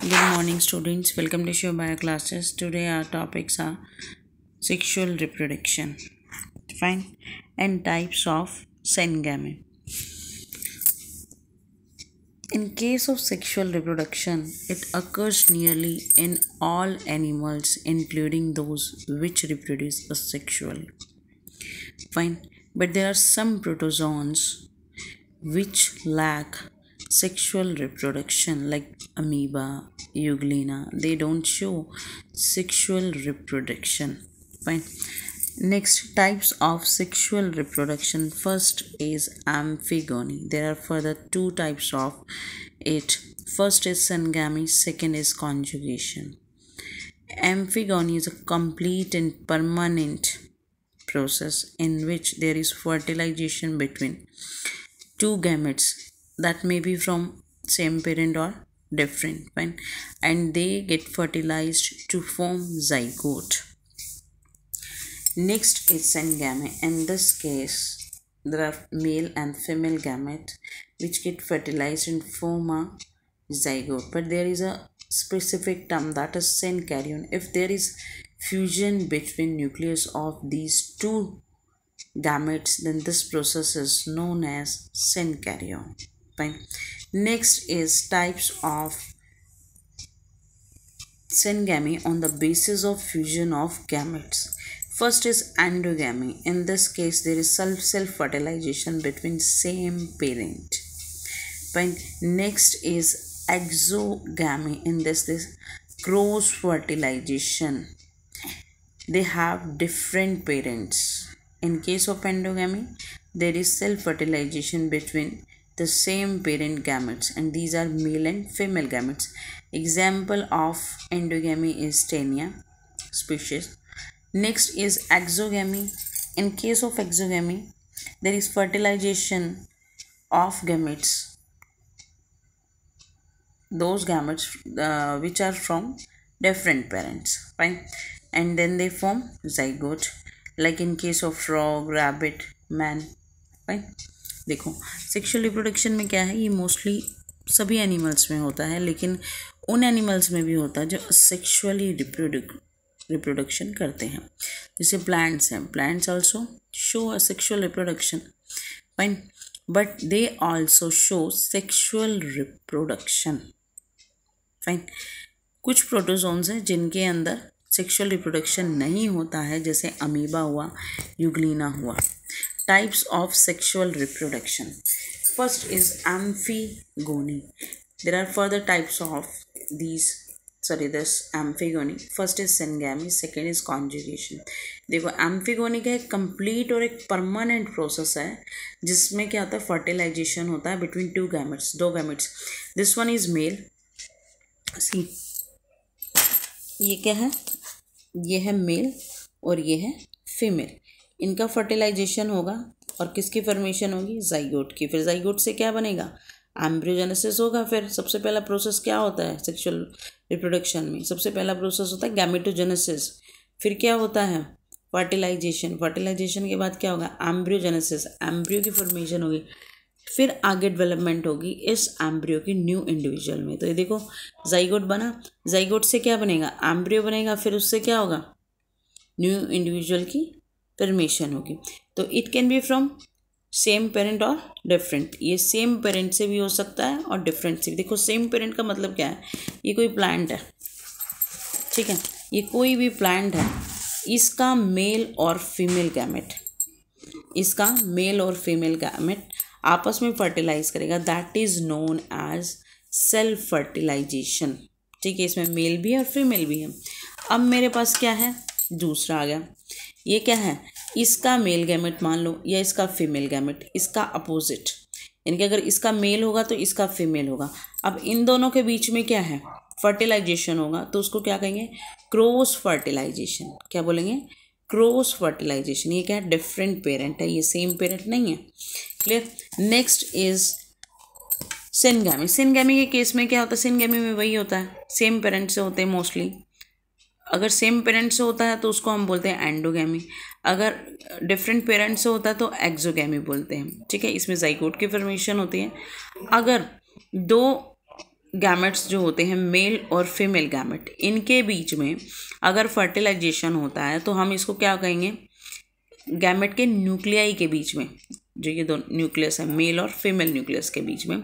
Good morning, students. Welcome to Shiva Bio classes. Today our topics are sexual reproduction, fine, and types of syngamy. In case of sexual reproduction, it occurs nearly in all animals, including those which reproduce asexually. Fine, but there are some protozoans which lack sexual reproduction, like amoeba, euglena. They don't show sexual reproduction. Fine. Next, types of sexual reproduction. First is amphigony. There are further two types of it. First is syngamy, second is conjugation. Amphigony is a complete and permanent process in which there is fertilization between two gametes that may be from same parent or different, fine, and they get fertilized to form zygote. Next is syngamy. In this case, there are male and female gametes which get fertilized and form a zygote, but there is a specific term, that is synkaryon. If there is fusion between nucleus of these two gametes, then this process is known as synkaryon. Fine. Next is types of syngamy on the basis of fusion of gametes. First is endogamy. In this case, there is self-fertilization between same parent. Fine. Next is exogamy. In this cross fertilization. They have different parents. In case of endogamy, there is self-fertilization between the same parent gametes, and these are male and female gametes. Example of endogamy is Taenia species. Next is exogamy. In case of exogamy, there is fertilization of gametes, those gametes which are from different parents, fine, and then they form zygote, like in case of frog, rabbit, man, fine. देखो, sexual reproduction में क्या है, ये mostly सभी animals में होता है, लेकिन उन एनिमल्स में भी होता है जो सेक्सुअली रिप्रोडक्शन करते हैं, जैसे प्लांट्स हैं. Plants also show a sexual reproduction, fine, but they also show sexual reproduction, fine. कुछ प्रोटोजोन्स हैं जिनके अंदर सेक्सुअल रिप्रोडक्शन नहीं होता है, जैसे अमीबा हुआ, यूग्लिना हुआ. Types of sexual reproduction. First is amphigony. There are further types of this amphigony. First is syngamy, second is conjugation. देखो, amphigony का एक complete और एक permanent process है जिसमें क्या होता है, fertilization होता है between two gametes, दो gametes. This one is male. See, ये क्या है, ये है मेल और ये है फीमेल. इनका फर्टिलाइजेशन होगा और किसकी फॉर्मेशन होगी, जाइगोट की. फिर जाइगोट से क्या बनेगा, एम्ब्रियोजेनेसिस होगा. फिर सबसे पहला प्रोसेस क्या होता है सेक्सुअल रिप्रोडक्शन में, सबसे पहला प्रोसेस होता है गैमेटोजेनेसिस. फिर क्या होता है, फर्टिलाइजेशन. फर्टिलाइजेशन के बाद क्या होगा, एम्ब्रियोजेनेसिस, एम्ब्रियो की फॉर्मेशन होगी. फिर आगे डेवलपमेंट होगी इस एम्ब्रियो की न्यू इंडिविजुअल में. तो ये देखो, जाइगोट बना, जाइगोट से क्या बनेगा, एम्ब्रियो बनेगा. फिर उससे क्या होगा, न्यू इंडिविजुअल की फॉर्मेशन होगी. तो it can be from same parent और डिफरेंट. ये सेम पेरेंट से भी हो सकता है और डिफरेंट से भी. देखो, सेम पेरेंट का मतलब क्या है, ये कोई प्लांट है, ठीक है, ये कोई भी प्लांट है, इसका मेल और फीमेल गैमेट, इसका मेल और फीमेल गैमेट आपस में फर्टिलाइज करेगा. That is known as self fertilization, ठीक है. इसमें मेल भी है और फीमेल भी है. अब मेरे पास क्या है, दूसरा आ गया. ये क्या है, इसका मेल गैमेट मान लो या इसका फीमेल गैमेट, इसका अपोजिट, यानी कि अगर इसका मेल होगा तो इसका फीमेल होगा. अब इन दोनों के बीच में क्या है, फर्टिलाइजेशन होगा, तो उसको क्या कहेंगे, क्रॉस फर्टिलाइजेशन. क्या बोलेंगे, क्रॉस फर्टिलाइजेशन. ये क्या है, डिफरेंट पेरेंट है, ये सेम पेरेंट नहीं है. Clear. Next is syngamy. Syngamy के केस में क्या होता है, सिनगैमी में वही होता है, सेम पेरेंट से होते हैं मोस्टली. अगर सेम पेरेंट से होता है तो उसको हम बोलते हैं एंडोगैमी. अगर डिफरेंट पेरेंट से होता है तो एक्सोगैमी बोलते हैं, ठीक है. इसमें जाइगोट की फॉर्मेशन होती है. अगर दो गैमेट्स जो होते हैं मेल और फीमेल गैमेट, इनके बीच में अगर फर्टिलाइजेशन होता है तो हम इसको क्या कहेंगे, गैमेट के न्यूक्लियाई के बीच में जो ये दो न्यूक्लियस है मेल और फीमेल न्यूक्लियस के बीच में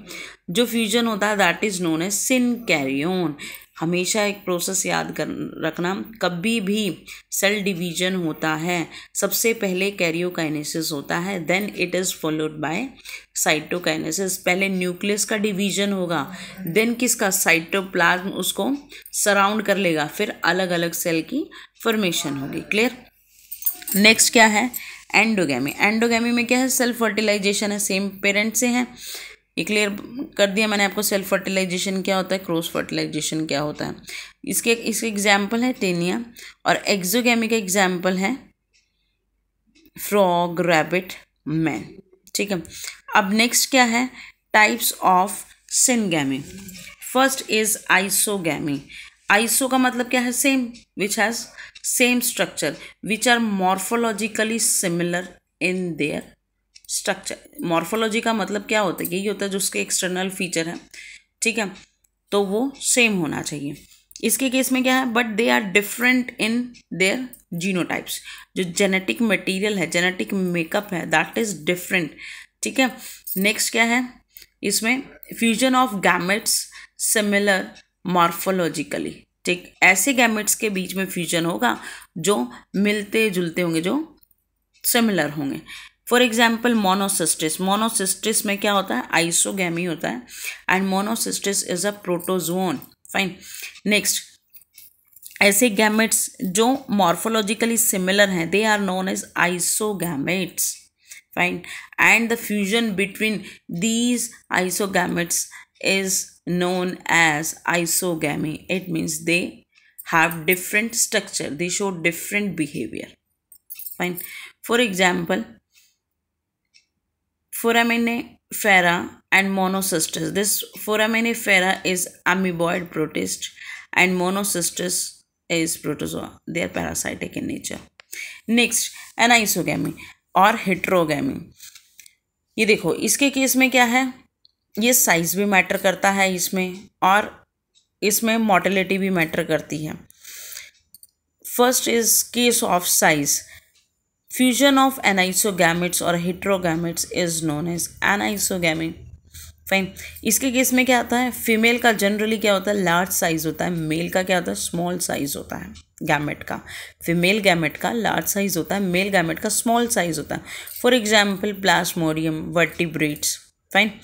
जो फ्यूजन होता है दैट इज नोन एज सिनकैरियोन। हमेशा एक प्रोसेस याद कर रखना, कभी भी सेल डिवीजन होता है सबसे पहले कैरियोकाइनेसिस होता है, then it is followed by cytokinesis. पहले न्यूक्लियस का डिवीजन होगा, देन किसका, साइटोप्लाज्म उसको सराउंड कर लेगा, फिर अलग अलग सेल की फॉर्मेशन होगी। क्लियर। नेक्स्ट क्या है, एंडोगैमी। एंडोगैमी में क्या है, सेल्फ फर्टिलाइजेशन है, सेम पेरेंट से है। ये क्लियर कर दिया मैंने आपको, सेल्फ फर्टिलाइजेशन क्या होता है, क्रॉस फर्टिलाइजेशन क्या होता है। इसके एग्जाम्पल है टेनिया, और एक्सोगैमी का एग्जाम्पल है फ्रॉग, रैबिट, मैन। ठीक है। अब नेक्स्ट क्या है, types of syngamy. First is isogamy. Iso का मतलब क्या है, same, which has same structure, which are morphologically similar in their structure. Morphology का मतलब क्या होता है, यही होता है जो उसके एक्सटर्नल फीचर है, ठीक है, तो वो सेम होना चाहिए। इसके केस में क्या है, but they are different in their genotypes. जो जेनेटिक मटेरियल है, जेनेटिक मेकअप है, दैट इज डिफरेंट। ठीक है। नेक्स्ट क्या है, इसमें fusion of gametes similar morphologically. ठीक, ऐसे गैमेट्स के बीच में फ्यूजन होगा जो मिलते जुलते होंगे, जो सिमिलर होंगे। For example Monocystis. मोनोसिस्टिस में क्या होता है, आइसोगैमी होता है, and monocystis is a protozoan. Fine. Next, ऐसे गैमेट्स जो मॉर्फोलॉजिकली सिमिलर हैं, they are known as isogametes. Fine. And the fusion between these isogametes is known as isogamy. It means they have different structure, they show different behavior. Fine. For example, foraminifera and monocystis. This foraminifera is amoeboid protist and monocystis is protozoa. They are parasitic in nature. Next, anisogamy और heterogamy. ये देखो, इसके case में क्या है, ये size भी matter करता है इसमें, और इसमें मोटिलिटी भी मैटर करती है। First is case of size. Fusion of anisogametes और heterogametes is known as anisogamy. Fine. इसके केस में क्या आता है, फीमेल का जनरली क्या होता है, लार्ज साइज होता है, मेल का क्या होता है, स्मॉल साइज होता है। गैमेट का, फीमेल गैमेट का लार्ज साइज होता है, मेल गैमेट का स्मॉल साइज होता है। For example plasmodium, vertebrates. Fine.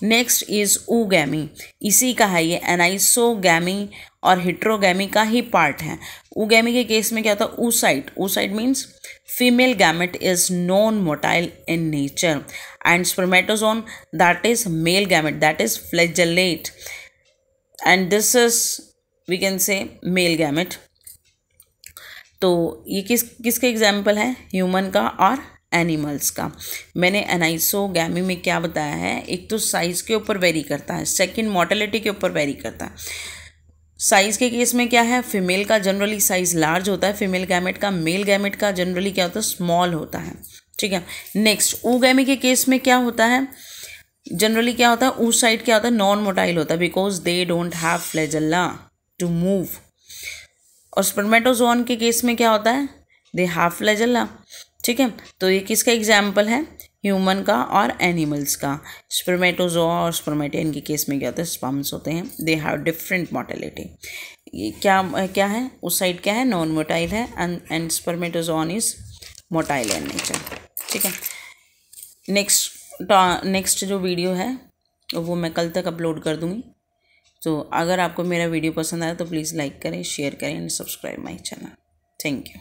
Next is oogamy. इसी का है ये, एनाइसोगैमी और हेट्रोगैमी का ही पार्ट है। ऊगैमी के केस में क्या होता है, oocyte। oocyte means female gamete is non motile in nature, and spermatozoon that is male gamete, that is flagellate, and this is we can say male gamete. तो ये किसके एग्जाम्पल है, ह्यूमन का और एनिमल्स का। मैंने एनाइसोगैमी में क्या बताया है, एक तो साइज़ के ऊपर वेरी करता है, सेकंड मोटिलिटी के ऊपर वेरी करता है। साइज़ के केस में क्या है, फीमेल का जनरली साइज़ लार्ज होता है फीमेल गैमेट का, मेल गैमेट का जनरली क्या होता है, स्मॉल होता है। ठीक है। नेक्स्ट, ऊगैमी के केस में क्या होता है, जनरली क्या होता है, oocyte क्या होता है, नॉन मोटाइल होता है, because they don't have flagella to move. और स्पर्मेटोजोन के केस में क्या होता है, दे हैव फ्लैजेला। ठीक है। तो ये किसका एग्जाम्पल है, ह्यूमन का और एनिमल्स का। स्पर्मेटोजोआ और स्पर्मेटियन के केस में क्या होता है, स्पर्म्स होते हैं, दे हैव डिफरेंट मोटिलिटी। ये क्या है, उस साइड क्या है, नॉन मोटाइल है, and spermatozoon is motile in nature. ठीक है। नेक्स्ट जो वीडियो है वो मैं कल तक अपलोड कर दूँगी। तो अगर आपको मेरा वीडियो पसंद आया तो प्लीज़ लाइक करें, शेयर करें and subscribe my channel. Thank you.